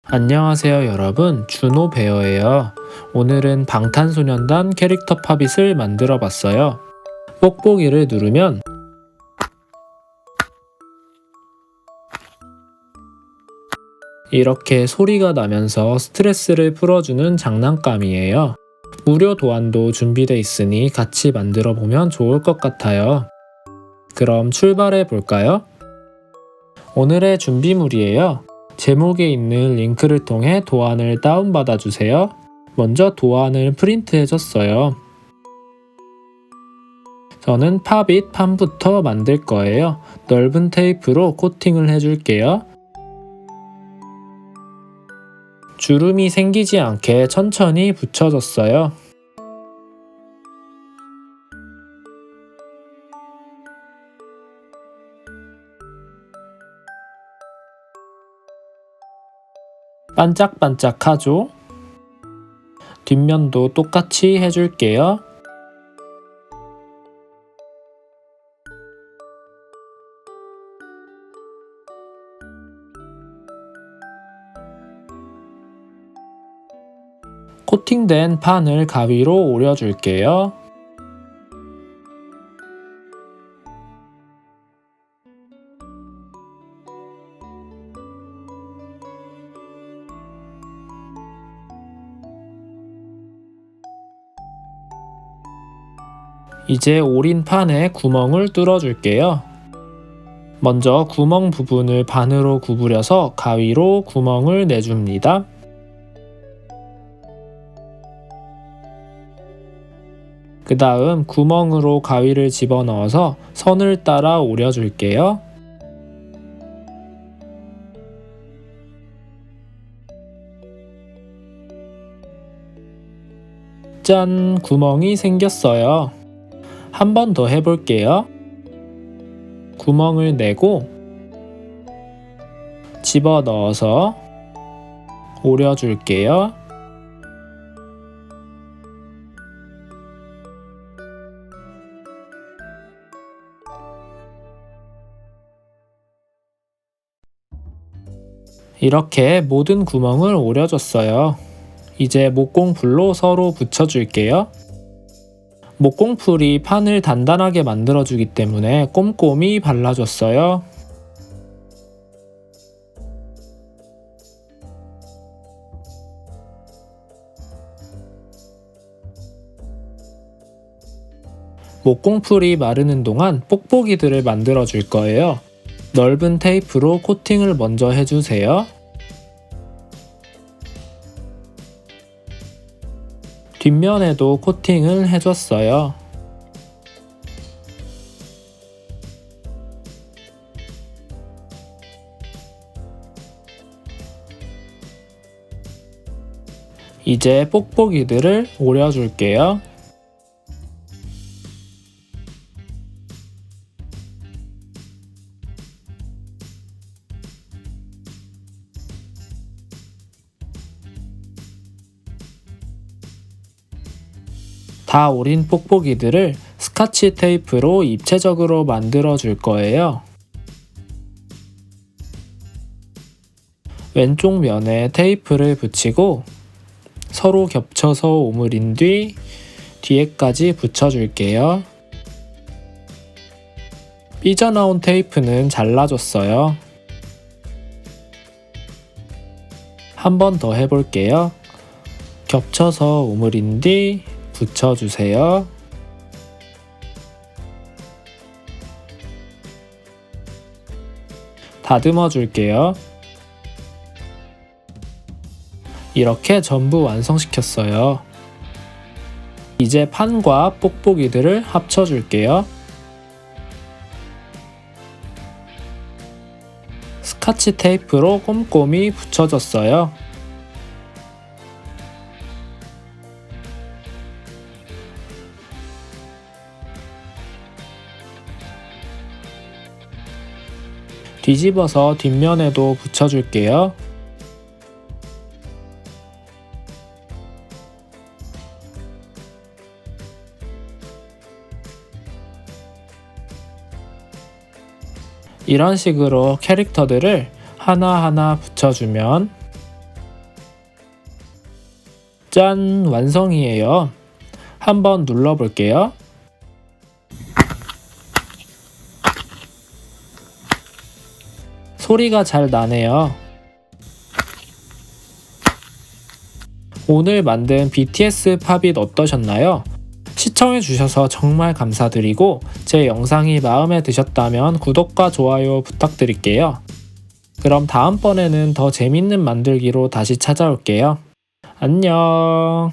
안녕하세요 여러분, 준호 베어예요. 오늘은 방탄소년단 캐릭터 팝잇을 만들어 봤어요. 뽁뽁이를 누르면 이렇게 소리가 나면서 스트레스를 풀어주는 장난감이에요. 무료 도안도 준비돼 있으니 같이 만들어 보면 좋을 것 같아요. 그럼 출발해 볼까요? 오늘의 준비물이에요. 제목에 있는 링크를 통해 도안을 다운받아 주세요. 먼저 도안을 프린트해 줬어요. 저는 팝잇 판부터 만들 거예요. 넓은 테이프로 코팅을 해줄게요. 주름이 생기지 않게 천천히 붙여줬어요. 반짝반짝하죠? 뒷면도 똑같이 해줄게요. 코팅된 판을 가위로 오려줄게요. 이제 오린 판에 구멍을 뚫어줄게요. 먼저 구멍 부분을 반으로 구부려서 가위로 구멍을 내줍니다. 그 다음 구멍으로 가위를 집어넣어서 선을 따라 오려줄게요. 짠! 구멍이 생겼어요. 한 번 더 해볼게요. 구멍을 내고 집어넣어서 오려줄게요. 이렇게 모든 구멍을 오려줬어요. 이제 목공풀로 서로 붙여줄게요. 목공풀이 판을 단단하게 만들어주기 때문에 꼼꼼히 발라줬어요. 목공풀이 마르는 동안 뽁뽁이들을 만들어 줄 거예요. 넓은 테이프로 코팅을 먼저 해주세요. 뒷면에도 코팅을 해줬어요. 이제 뽁뽁이들을 오려줄게요. 다 오린 뽁뽁이들을 스카치 테이프로 입체적으로 만들어 줄 거예요. 왼쪽 면에 테이프를 붙이고 서로 겹쳐서 오므린 뒤 뒤에까지 붙여줄게요. 삐져나온 테이프는 잘라줬어요. 한 번 더 해볼게요. 겹쳐서 오므린 뒤 붙여주세요. 다듬어 줄게요. 이렇게 전부 완성시켰어요. 이제 판과 뽁뽁이들을 합쳐줄게요. 스카치 테이프로 꼼꼼히 붙여줬어요. 뒤집어서 뒷면에도 붙여줄게요. 이런 식으로 캐릭터들을 하나하나 붙여주면 짠! 완성이에요. 한번 눌러볼게요. 소리가 잘 나네요. 오늘 만든 BTS 팝잇 어떠셨나요? 시청해주셔서 정말 감사드리고 제 영상이 마음에 드셨다면 구독과 좋아요 부탁드릴게요. 그럼 다음번에는 더 재밌는 만들기로 다시 찾아올게요. 안녕.